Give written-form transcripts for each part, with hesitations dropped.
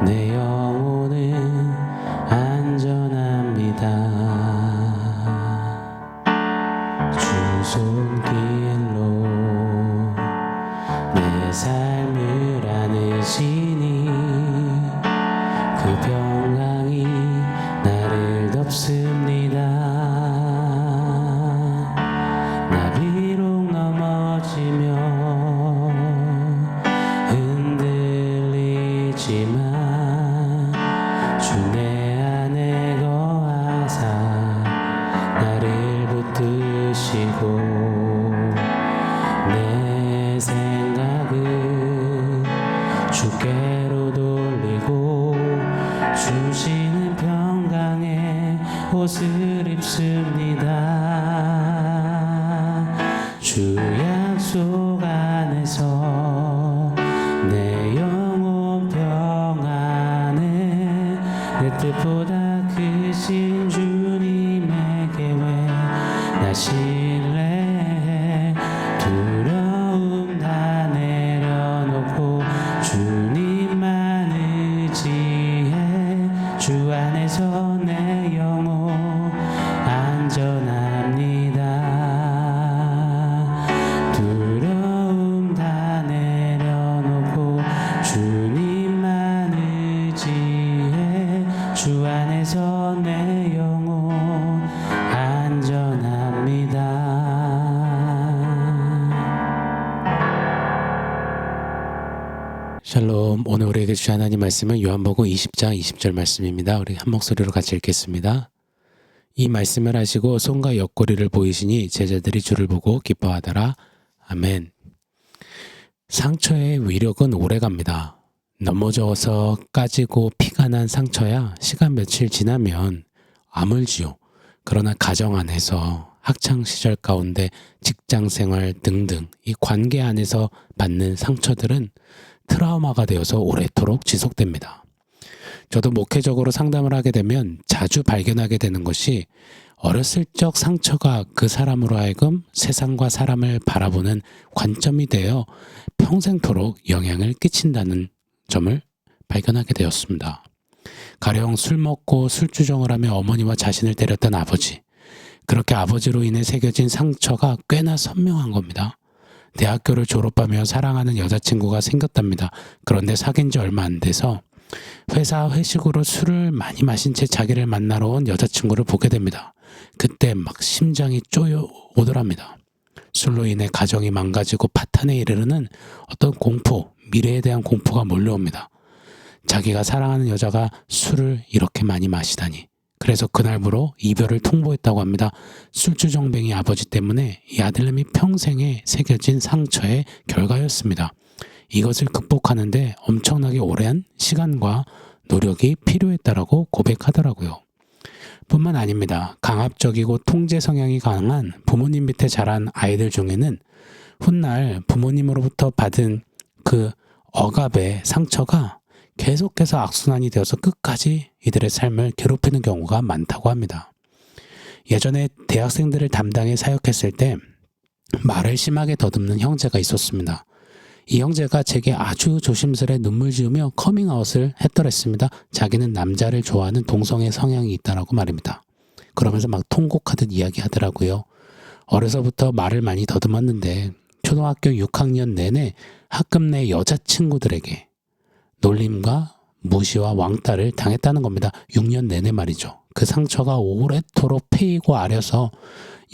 내 영혼은 안전합니다. 주 손길로 내 삶을 안으시니 그 평강이 나를 덮습니다. 나 비록 넘어지며 흔들리지만 주 내 안에 거하사 나를 붙드시고 내 생각을 주께로 돌리고 주시는 평강의 옷을 입습니다. 주 약속 안에서 내 영혼 평안에 내 뜻보다 크신 주님의 계획 나 신뢰해 두려움 다 내려놓고 주님만 의지해 주 안에서 내 영혼 안전합니다. 두려움 다 내려놓고 주님만 의지해 주 안에서 내 영혼 안전합니다. 샬롬. 오늘 우리에게 주신 하나님 말씀은 요한복음 20장 20절 말씀입니다. 우리 한 목소리로 같이 읽겠습니다. 이 말씀을 하시고 손과 옆구리를 보이시니 제자들이 주를 보고 기뻐하더라. 아멘. 상처의 위력은 오래갑니다. 넘어져서 까지고 피가 난 상처야 시간 며칠 지나면 아물지요. 그러나 가정 안에서 학창시절 가운데 직장생활 등등 이 관계 안에서 받는 상처들은 트라우마가 되어서 오래도록 지속됩니다. 저도 목회적으로 상담을 하게 되면 자주 발견하게 되는 것이 어렸을 적 상처가 그 사람으로 하여금 세상과 사람을 바라보는 관점이 되어 평생토록 영향을 끼친다는 점을 발견하게 되었습니다. 가령 술 먹고 술주정을 하며 어머니와 자신을 때렸던 아버지, 그렇게 아버지로 인해 새겨진 상처가 꽤나 선명한 겁니다. 대학교를 졸업하며 사랑하는 여자친구가 생겼답니다. 그런데 사귄 지 얼마 안 돼서 회사 회식으로 술을 많이 마신 채 자기를 만나러 온 여자친구를 보게 됩니다. 그때 막 심장이 쪼여오더랍니다. 술로 인해 가정이 망가지고 파탄에 이르르는 어떤 공포, 미래에 대한 공포가 몰려옵니다. 자기가 사랑하는 여자가 술을 이렇게 많이 마시다니. 그래서 그날부로 이별을 통보했다고 합니다. 술주정뱅이 아버지 때문에 이 아들내미 평생에 새겨진 상처의 결과였습니다. 이것을 극복하는데 엄청나게 오랜 시간과 노력이 필요했다라고 고백하더라고요. 뿐만 아닙니다. 강압적이고 통제 성향이 강한 부모님 밑에 자란 아이들 중에는 훗날 부모님으로부터 받은 그 억압의 상처가 계속해서 악순환이 되어서 끝까지 이들의 삶을 괴롭히는 경우가 많다고 합니다. 예전에 대학생들을 담당해 사역했을 때 말을 심하게 더듬는 형제가 있었습니다. 이 형제가 제게 아주 조심스레 눈물 지으며 커밍아웃을 했더랬습니다. 자기는 남자를 좋아하는 동성애 성향이 있다라고 말입니다. 그러면서 막 통곡하듯 이야기하더라고요. 어려서부터 말을 많이 더듬었는데 초등학교 6학년 내내 학급 내 여자친구들에게 놀림과 무시와 왕따를 당했다는 겁니다. 6년 내내 말이죠. 그 상처가 오래도록 패이고 아려서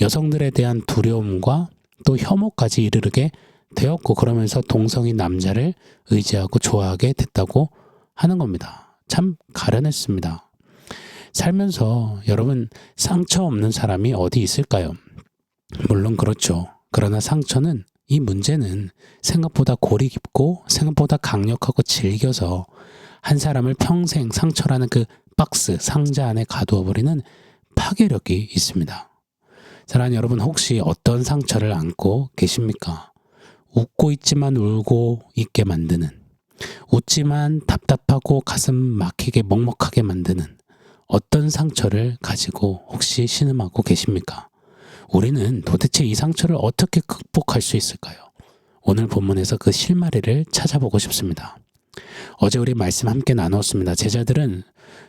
여성들에 대한 두려움과 또 혐오까지 이르게 되었고, 그러면서 동성인 남자를 의지하고 좋아하게 됐다고 하는 겁니다. 참 가련했습니다. 살면서 여러분, 상처 없는 사람이 어디 있을까요? 물론 그렇죠. 그러나 상처는, 이 문제는 생각보다 골이 깊고 생각보다 강력하고 질겨서 한 사람을 평생 상처라는 그 박스, 상자 안에 가두어 버리는 파괴력이 있습니다. 사랑하는 여러분, 혹시 어떤 상처를 안고 계십니까? 웃고 있지만 울고 있게 만드는, 웃지만 답답하고 가슴 막히게 먹먹하게 만드는 어떤 상처를 가지고 혹시 신음하고 계십니까? 우리는 도대체 이 상처를 어떻게 극복할 수 있을까요? 오늘 본문에서 그 실마리를 찾아보고 싶습니다. 어제 우리 말씀 함께 나누었습니다. 제자들은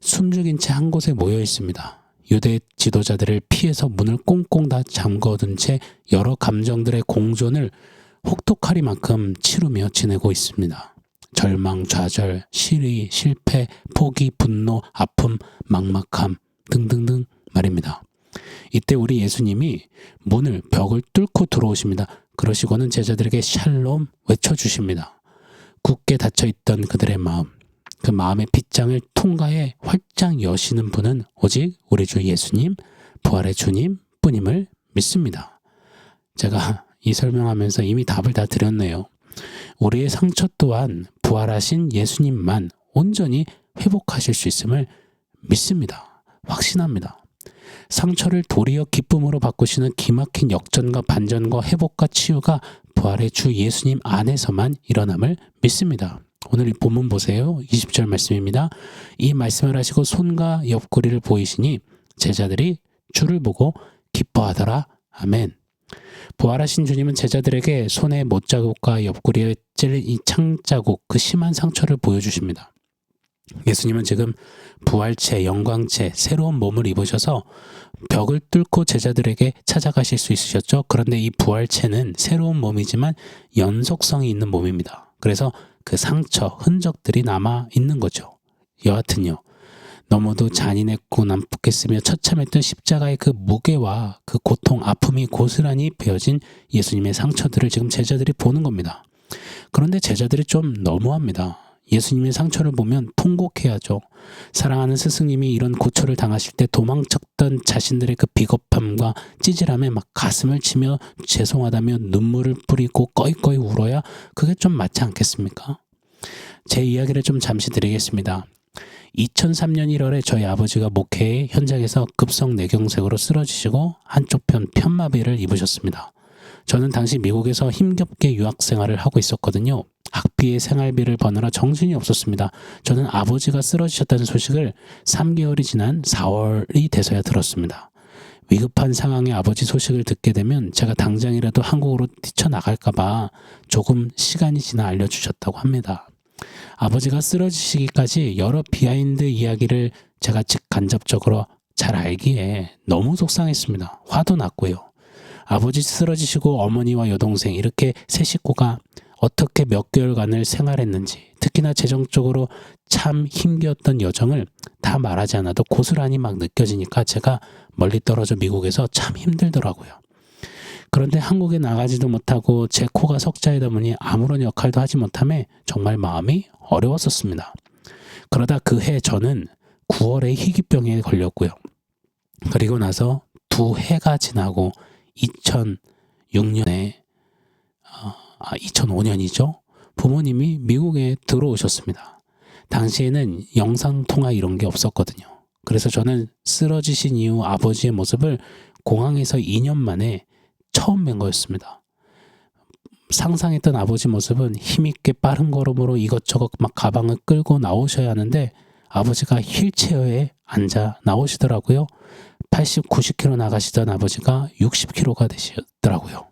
숨죽인 채 한 곳에 모여 있습니다. 유대 지도자들을 피해서 문을 꽁꽁 다 잠궈둔 채 여러 감정들의 공존을 혹독하리만큼 치루며 지내고 있습니다. 절망, 좌절, 시리, 실패, 포기, 분노, 아픔, 막막함 등등등 말입니다. 이때 우리 예수님이 문을, 벽을 뚫고 들어오십니다. 그러시고는 제자들에게 샬롬 외쳐주십니다. 굳게 닫혀있던 그들의 마음, 그 마음의 빗장을 통과해 활짝 여시는 분은 오직 우리 주 예수님, 부활의 주님 뿐임을 믿습니다. 제가 이 설명하면서 이미 답을 다 드렸네요. 우리의 상처 또한 부활하신 예수님만 온전히 회복하실 수 있음을 믿습니다. 확신합니다. 상처를 도리어 기쁨으로 바꾸시는 기막힌 역전과 반전과 회복과 치유가 부활의 주 예수님 안에서만 일어남을 믿습니다. 오늘 이 본문 보세요. 20절 말씀입니다. 이 말씀을 하시고 손과 옆구리를 보이시니 제자들이 주를 보고 기뻐하더라. 아멘. 부활하신 주님은 제자들에게 손의 못자국과 옆구리에 찔린 이 창자국, 그 심한 상처를 보여주십니다. 예수님은 지금 부활체, 영광체, 새로운 몸을 입으셔서 벽을 뚫고 제자들에게 찾아가실 수 있으셨죠. 그런데 이 부활체는 새로운 몸이지만 연속성이 있는 몸입니다. 그래서 그 상처, 흔적들이 남아 있는 거죠. 여하튼요, 너무도 잔인했고 난폭했으며 처참했던 십자가의 그 무게와 그 고통, 아픔이 고스란히 베어진 예수님의 상처들을 지금 제자들이 보는 겁니다. 그런데 제자들이 좀 너무합니다. 예수님의 상처를 보면 통곡해야죠. 사랑하는 스승님이 이런 고초를 당하실 때 도망쳤던 자신들의 그 비겁함과 찌질함에 막 가슴을 치며 죄송하다며 눈물을 뿌리고 꺼이꺼이 울어야 그게 좀 맞지 않겠습니까? 제 이야기를 좀 잠시 드리겠습니다. 2003년 1월에 저희 아버지가 목회의 현장에서 급성 뇌경색으로 쓰러지시고 한쪽 편 편마비를 입으셨습니다. 저는 당시 미국에서 힘겹게 유학생활을 하고 있었거든요. 학비에 생활비를 버느라 정신이 없었습니다. 저는 아버지가 쓰러지셨다는 소식을 3개월이 지난 4월이 돼서야 들었습니다. 위급한 상황에 아버지 소식을 듣게 되면 제가 당장이라도 한국으로 뛰쳐나갈까봐 조금 시간이 지나 알려주셨다고 합니다. 아버지가 쓰러지시기까지 여러 비하인드 이야기를 제가 직간접적으로 잘 알기에 너무 속상했습니다. 화도 났고요. 아버지 쓰러지시고 어머니와 여동생 이렇게 세 식구가 어떻게 몇 개월간을 생활했는지, 특히나 재정적으로 참 힘겨웠던 여정을 다 말하지 않아도 고스란히 막 느껴지니까 제가 멀리 떨어져 미국에서 참 힘들더라고요. 그런데 한국에 나가지도 못하고 제 코가 석자이다 보니 아무런 역할도 하지 못함에 정말 마음이 어려웠었습니다. 그러다 그 해 저는 9월에 희귀병에 걸렸고요. 그리고 나서 2해가 지나고 2006년에 2005년이죠. 부모님이 미국에 들어오셨습니다. 당시에는 영상통화 이런 게 없었거든요. 그래서 저는 쓰러지신 이후 아버지의 모습을 공항에서 2년 만에 처음 뵌 거였습니다. 상상했던 아버지 모습은 힘있게 빠른 걸음으로 이것저것 막 가방을 끌고 나오셔야 하는데 아버지가 휠체어에 앉아 나오시더라고요. 80, 90km 나가시던 아버지가 60km가 되시더라고요.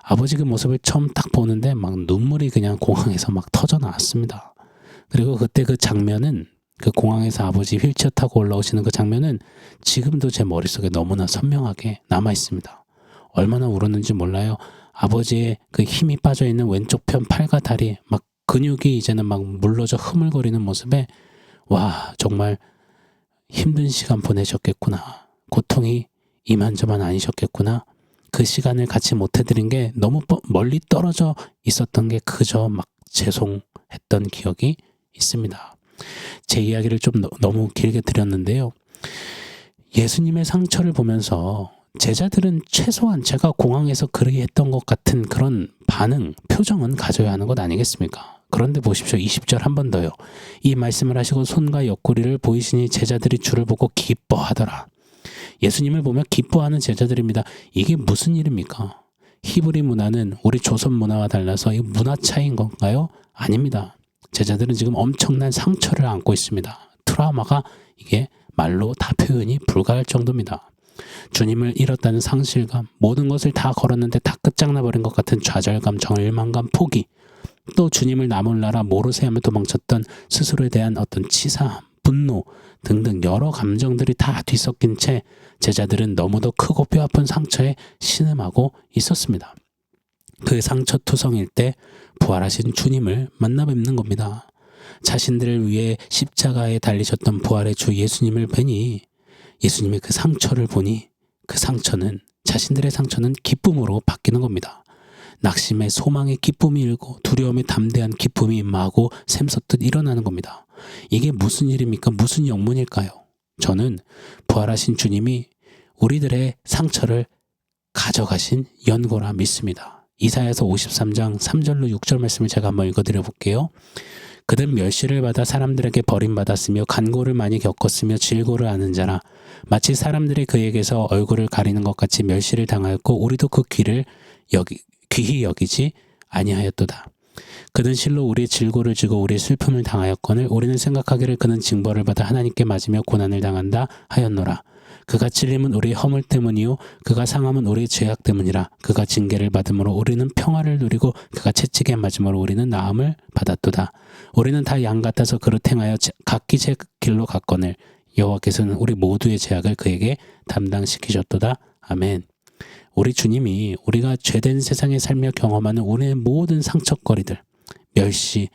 아버지 그 모습을 처음 딱 보는데 막 눈물이 그냥 공항에서 막 터져 나왔습니다. 그리고 그때 그 장면은, 그 공항에서 아버지 휠체어 타고 올라오시는 그 장면은 지금도 제 머릿속에 너무나 선명하게 남아 있습니다. 얼마나 울었는지 몰라요. 아버지의 그 힘이 빠져있는 왼쪽 편 팔과 다리, 막 근육이 이제는 막 물러져 흐물거리는 모습에 와, 정말 힘든 시간 보내셨겠구나. 고통이 이만저만 아니셨겠구나. 그 시간을 같이 못 해드린 게 너무 멀리 떨어져 있었던 게 그저 막 죄송했던 기억이 있습니다. 제 이야기를 좀 너무 길게 드렸는데요. 예수님의 상처를 보면서 제자들은 최소한 제가 공항에서 그리했던 것 같은 그런 반응, 표정은 가져야 하는 것 아니겠습니까? 그런데 보십시오. 20절 한 번 더요. 이 말씀을 하시고 손과 옆구리를 보이시니 제자들이 주를 보고 기뻐하더라. 예수님을 보며 기뻐하는 제자들입니다. 이게 무슨 일입니까? 히브리 문화는 우리 조선 문화와 달라서 이 문화 차이인 건가요? 아닙니다. 제자들은 지금 엄청난 상처를 안고 있습니다. 트라우마가 이게 말로 다 표현이 불가할 정도입니다. 주님을 잃었다는 상실감, 모든 것을 다 걸었는데 다 끝장나버린 것 같은 좌절감, 절망감, 포기, 또 주님을 나 몰라라 모르세하며 도망쳤던 스스로에 대한 어떤 치사함, 분노 등등 여러 감정들이 다 뒤섞인 채 제자들은 너무도 크고 뼈아픈 상처에 신음하고 있었습니다. 그 상처투성일 때 부활하신 주님을 만나 뵙는 겁니다. 자신들을 위해 십자가에 달리셨던 부활의 주 예수님을 뵈니 예수님의 그 상처를 보니 그 상처는 자신들의 상처는 기쁨으로 바뀌는 겁니다. 낙심의 소망의 기쁨이 일고 두려움의 담대한 기쁨이 마구 샘솟듯 일어나는 겁니다. 이게 무슨 일입니까? 무슨 영문일까요? 저는 부활하신 주님이 우리들의 상처를 가져가신 연고라 믿습니다. 이사야서 53장 3절로 6절 말씀을 제가 한번 읽어드려 볼게요. 그는 멸시를 받아 사람들에게 버림받았으며 간고를 많이 겪었으며 질고를 아는 자라. 마치 사람들이 그에게서 얼굴을 가리는 것 같이 멸시를 당하였고 우리도 그 귀히 여기지 아니하였도다. 그는 실로 우리의 질고를 지고 우리의 슬픔을 당하였거늘 우리는 생각하기를 그는 징벌을 받아 하나님께 맞으며 고난을 당한다 하였노라. 그가 찔림은 우리의 허물 때문이요 그가 상함은 우리의 죄악 때문이라. 그가 징계를 받음으로 우리는 평화를 누리고 그가 채찍에 맞음으로 우리는 나음을 받았도다. 우리는 다 양 같아서 그릇 행하여 각기 제 길로 갔거늘 여호와께서는 우리 모두의 죄악을 그에게 담당시키셨도다. 아멘. 우리 주님이 우리가 죄된 세상에 살며 경험하는 우리의 모든 상처거리들, 멸시,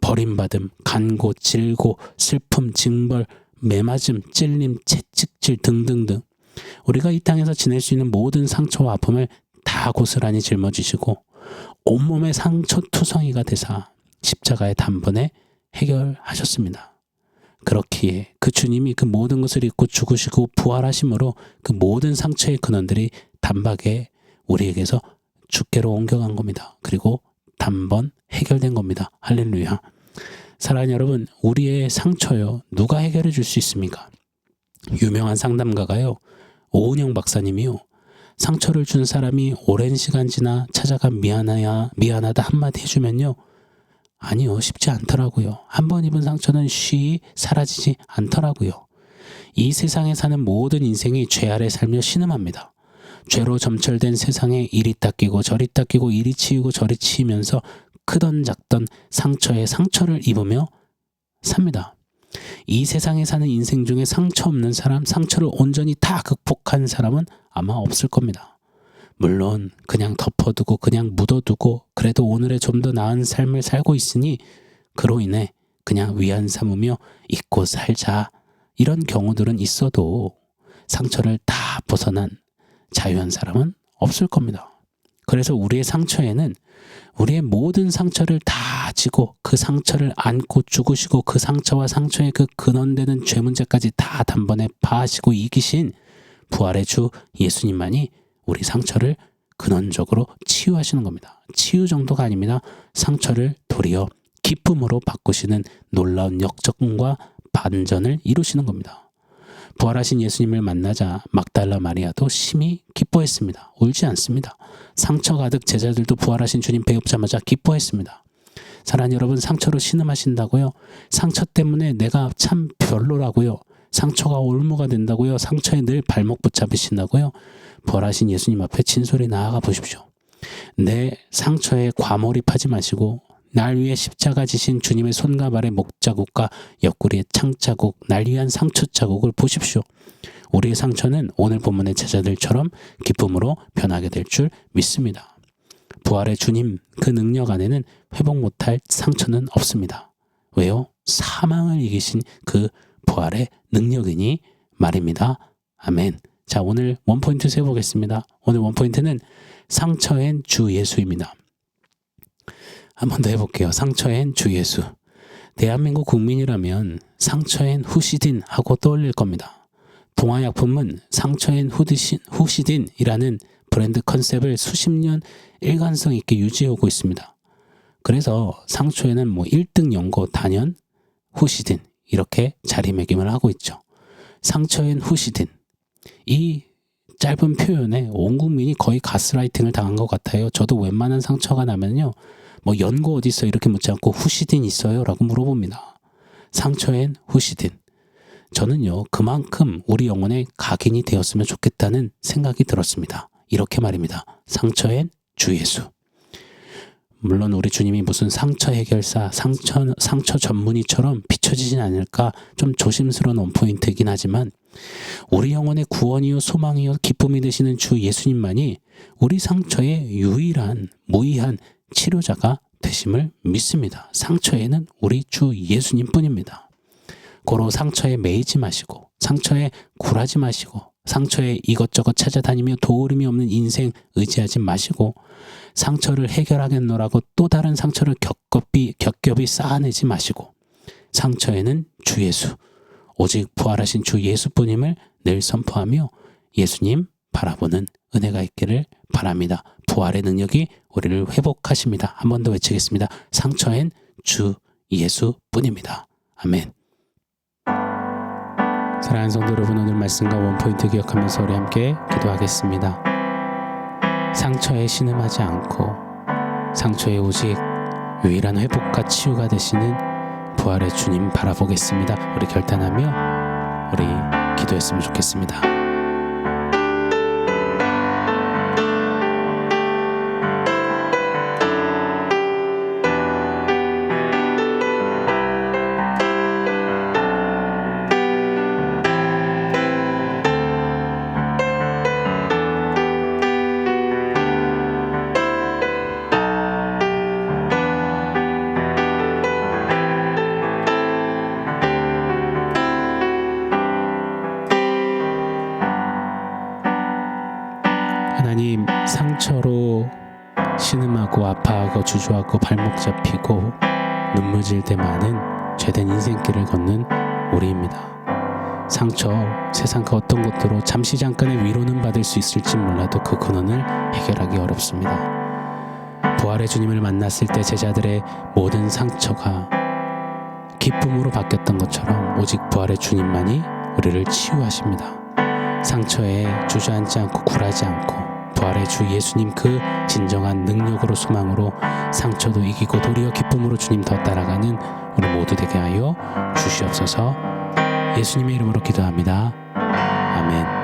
버림받음, 간고, 질고, 슬픔, 징벌, 매맞음, 찔림, 채찍질 등등등 우리가 이 땅에서 지낼 수 있는 모든 상처와 아픔을 다 고스란히 짊어지시고 온몸의 상처투성이가 되사 십자가의 단번에 해결하셨습니다. 그렇기에 그 주님이 그 모든 것을 잊고 죽으시고 부활하심으로 그 모든 상처의 근원들이 단박에 우리에게서 주께로 옮겨간 겁니다. 그리고 단번 해결된 겁니다. 할렐루야. 사랑하는 여러분, 우리의 상처요 누가 해결해 줄 수 있습니까? 유명한 상담가가요 오은영 박사님이요 상처를 준 사람이 오랜 시간 지나 찾아가 미안하다 한마디 해주면요 아니요 쉽지 않더라고요. 한 번 입은 상처는 쉬이 사라지지 않더라고요. 이 세상에 사는 모든 인생이 죄 아래 살며 신음합니다. 죄로 점철된 세상에 이리 닦이고 저리 닦이고 이리 치이고 저리 치이면서 크던 작던 상처에 상처를 입으며 삽니다. 이 세상에 사는 인생 중에 상처 없는 사람, 상처를 온전히 다 극복한 사람은 아마 없을 겁니다. 물론 그냥 덮어두고 그냥 묻어두고 그래도 오늘의 좀 더 나은 삶을 살고 있으니 그로 인해 그냥 위안 삼으며 잊고 살자 이런 경우들은 있어도 상처를 다 벗어난 자유한 사람은 없을 겁니다. 그래서 우리의 상처에는 우리의 모든 상처를 다 지고 그 상처를 안고 죽으시고 그 상처와 상처의 그 근원되는 죄 문제까지 다 단번에 파하시고 이기신 부활의 주 예수님만이 우리 상처를 근원적으로 치유하시는 겁니다. 치유 정도가 아닙니다. 상처를 도리어 기쁨으로 바꾸시는 놀라운 역전과 반전을 이루시는 겁니다. 부활하신 예수님을 만나자 막달라 마리아도 심히 기뻐했습니다. 울지 않습니다. 상처 가득 제자들도 부활하신 주님 배웁자마자 기뻐했습니다. 사랑하는 여러분, 상처로 신음하신다고요? 상처 때문에 내가 참 별로라고요? 상처가 올무가 된다고요? 상처에 늘 발목 붙잡으신다고요? 부활하신 예수님 앞에 진솔히 나아가 보십시오. 내 상처에 과몰입하지 마시고 날 위해 십자가 지신 주님의 손과 발의 목자국과 옆구리의 창자국, 날 위한 상처 자국을 보십시오. 우리의 상처는 오늘 본문의 제자들처럼 기쁨으로 변하게 될 줄 믿습니다. 부활의 주님 그 능력 안에는 회복 못할 상처는 없습니다. 왜요? 사망을 이기신 그 부활의 능력이니 말입니다. 아멘. 자, 오늘 원포인트 세워보겠습니다. 오늘 원포인트는 상처엔 주 예수입니다. 한 번 더 해볼게요. 상처엔 주 예수. 대한민국 국민이라면 상처엔 후시딘 하고 떠올릴 겁니다. 동화약품은 상처엔 후시딘이라는 브랜드 컨셉을 수십 년 일관성 있게 유지해오고 있습니다. 그래서 상처에는 1등 연고 단연 후시딘 이렇게 자리매김을 하고 있죠. 상처엔 후시딘. 이 짧은 표현에 온 국민이 거의 가스라이팅을 당한 것 같아요. 저도 웬만한 상처가 나면요. 연고 어디 있어요? 이렇게 묻지 않고 후시딘 있어요? 라고 물어봅니다. 상처엔 후시딘. 저는요, 그만큼 우리 영혼에 각인이 되었으면 좋겠다는 생각이 들었습니다. 이렇게 말입니다. 상처엔 주 예수. 물론 우리 주님이 무슨 상처 해결사, 상처 전문의처럼 비춰지진 않을까 좀 조심스러운 원포인트이긴 하지만 우리 영혼의 구원이요 소망이요 기쁨이 되시는 주 예수님만이 우리 상처의 유일한 무의한 치료자가 되심을 믿습니다. 상처에는 우리 주 예수님뿐입니다. 고로 상처에 매이지 마시고 상처에 굴하지 마시고 상처에 이것저것 찾아다니며 도울음이 없는 인생 의지하지 마시고 상처를 해결하겠노라고 또 다른 상처를 겹겹이 쌓아내지 마시고 상처에는 주 예수, 오직 부활하신 주 예수뿐임을 늘 선포하며 예수님 바라보는 은혜가 있기를 바랍니다. 부활의 능력이 우리를 회복하십니다. 한 번 더 외치겠습니다. 상처엔 주 예수뿐입니다. 아멘. 사랑하는 성도 여러분, 오늘 말씀과 원포인트 기억하면서 우리 함께 기도하겠습니다. 상처에 신음하지 않고 상처에 오직 유일한 회복과 치유가 되시는 부활의 주님 바라보겠습니다. 우리 결단하며 우리 기도했으면 좋겠습니다. 하나님, 상처로 신음하고 아파하고 주저하고 발목 잡히고 눈물 질 때 많은 죄된 인생길을 걷는 우리입니다. 상처, 세상 그 어떤 것들로 잠시 잠깐의 위로는 받을 수 있을지 몰라도 그 근원을 해결하기 어렵습니다. 부활의 주님을 만났을 때 제자들의 모든 상처가 기쁨으로 바뀌었던 것처럼 오직 부활의 주님만이 우리를 치유하십니다. 상처에 주저앉지 않고 굴하지 않고 부활의 주 예수님 그 진정한 능력으로 소망으로 상처도 이기고 도리어 기쁨으로 주님 더 따라가는 우리 모두 되게 하여 주시옵소서. 예수님의 이름으로 기도합니다. 아멘.